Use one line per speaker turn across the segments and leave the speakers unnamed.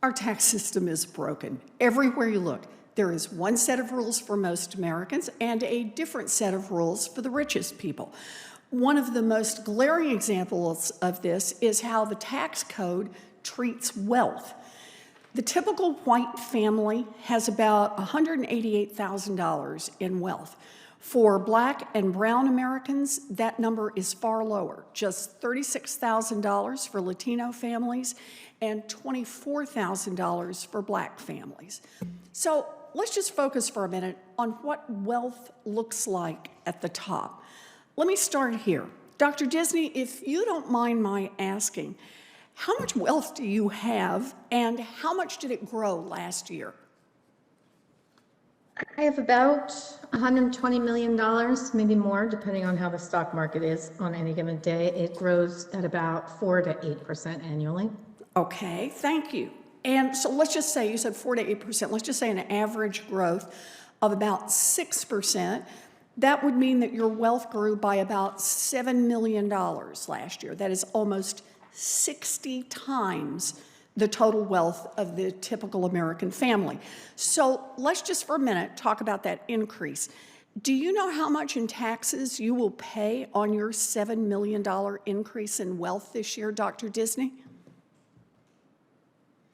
Our tax system is broken. Everywhere you look, there is one set of rules for most Americans and a different set of rules for the richest people. One of the most glaring examples of this is how the tax code treats wealth. The typical white family has about $188,000 in wealth. For Black and brown Americans, that number is far lower, just $36,000 for Latino families and $24,000 for Black families. So let's just focus for a minute on what wealth looks like at the top. Let me start here. Dr. Disney, if you don't mind my asking, how much wealth do you have and how much did it grow last year?
I have about $120 million, maybe more, depending on how the stock market is on any given day. It grows at about 4 to 8% annually.
Okay, thank you. And so let's just say, you said 4 to 8%, let's just say an average growth of about 6%. That would mean that your wealth grew by about $7 million last year. That is almost 60 times the total wealth of the typical American family. So let's just for a minute talk about that increase. Do you know how much in taxes you will pay on your $7 million increase in wealth this year, Dr. Disney?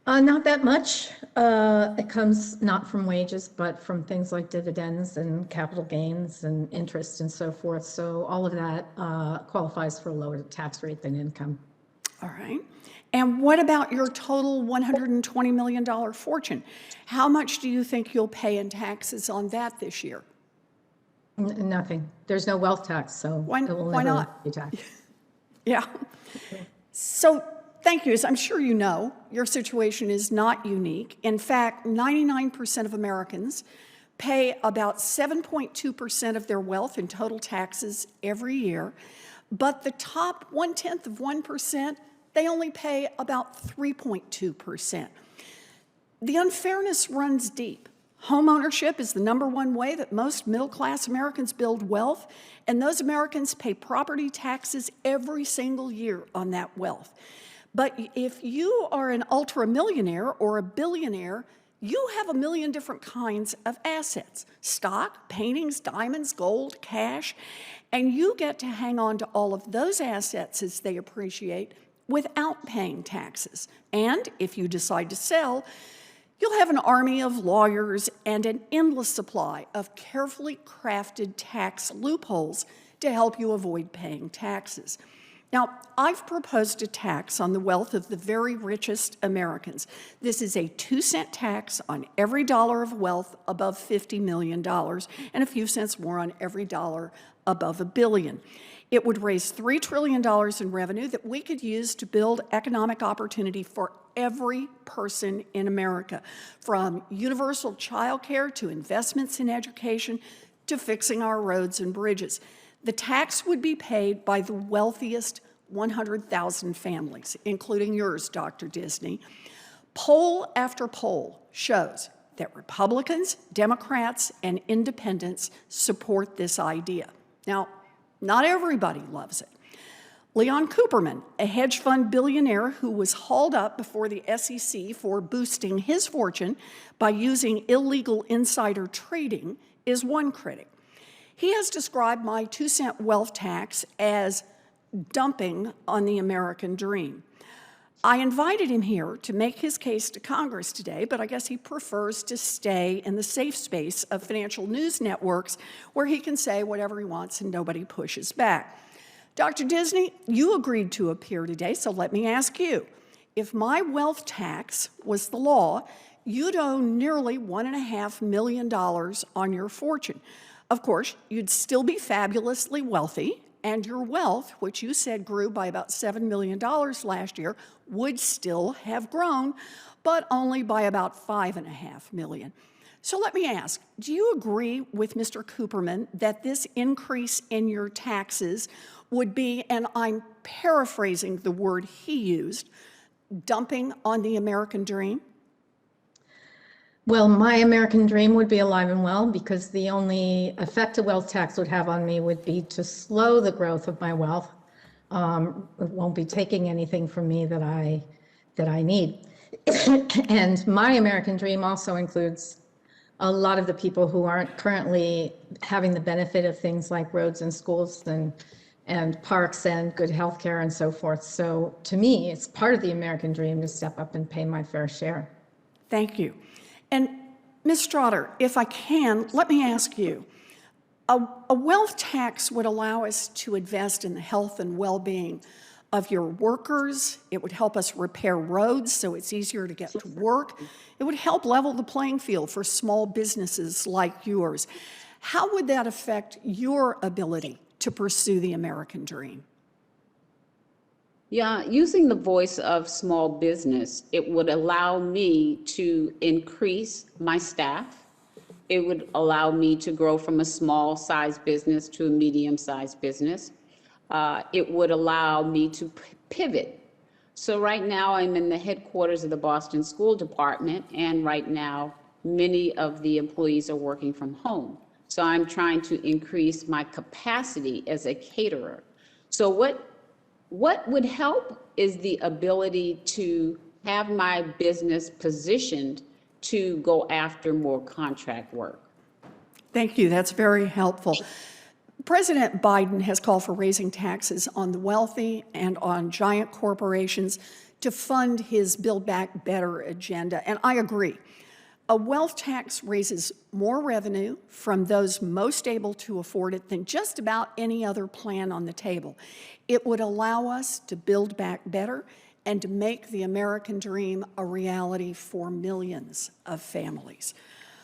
Not that much. It comes not from wages, but from things like dividends and capital gains and interest and so forth. So all of that qualifies for a lower tax rate than income.
All right. And what about your total $120 million fortune? How much do you think you'll pay in taxes on that this year?
Nothing. There's no wealth tax, so
why
never
not?
be taxed.
Yeah. So thank you. As I'm sure you know, your situation is not unique. In fact, 99% of Americans pay about 7.2% of their wealth in total taxes every year, but the top 0.1%, they only pay about 3.2%. The unfairness runs deep. Home ownership is the #1 way that most middle-class Americans build wealth, and those Americans pay property taxes every single year on that wealth. But if you are an ultra-millionaire or a billionaire, you have a million different kinds of assets: stock, paintings, diamonds, gold, cash, and you get to hang on to all of those assets as they appreciate without paying taxes. And if you decide to sell, you'll have an army of lawyers and an endless supply of carefully crafted tax loopholes to help you avoid paying taxes. Now, I've proposed a tax on the wealth of the very richest Americans. This is a 2-cent tax on every dollar of wealth above $50 million and a few cents more on every dollar above $1 billion. It would raise $3 trillion in revenue that we could use to build economic opportunity for every person in America, from universal child care to investments in education to fixing our roads and bridges. The tax would be paid by the wealthiest 100,000 families, including yours, Dr. Disney. Poll after poll shows that Republicans, Democrats, and independents support this idea. Now, not everybody loves it. Leon Cooperman, a hedge fund billionaire who was hauled up before the SEC for boosting his fortune by using illegal insider trading, is one critic. He has described my 2-cent wealth tax as dumping on the American dream. I invited him here to make his case to Congress today, but I guess he prefers to stay in the safe space of financial news networks where he can say whatever he wants and nobody pushes back. Dr. Disney, you agreed to appear today, so let me ask you. If my wealth tax was the law, you'd own nearly $1.5 million on your fortune. Of course, you'd still be fabulously wealthy, and your wealth, which you said grew by about $7 million last year, would still have grown, but only by about $5.5 million. So let me ask, do you agree with Mr. Cooperman that this increase in your taxes would be, and I'm paraphrasing the word he used, dumping on the American dream?
Well, my American dream would be alive and well, because the only effect a wealth tax would have on me would be to slow the growth of my wealth. It won't be taking anything from me that I need. And my American dream also includes a lot of the people who aren't currently having the benefit of things like roads and schools and parks and good health care and so forth. So to me, it's part of the American dream to step up and pay my fair share.
Thank you. And Ms. Strotter, if I can, let me ask you, a wealth tax would allow us to invest in the health and well-being of your workers. It would help us repair roads so it's easier to get to work. It would help level the playing field for small businesses like yours. How would that affect your ability to pursue the American dream?
Yeah, using the voice of small business, it would allow me to increase my staff. It would allow me to grow from a small size business to a medium sized business. It would allow me to pivot. So right now I'm in the headquarters of the Boston School Department, and right now many of the employees are working from home. So I'm trying to increase my capacity as a caterer. So what would help is the ability to have my business positioned to go after more contract work.
Thank you. That's very helpful. President Biden has called for raising taxes on the wealthy and on giant corporations to fund his Build Back Better agenda, and I agree. A wealth tax raises more revenue from those most able to afford it than just about any other plan on the table. It would allow us to build back better and to make the American dream a reality for millions of families.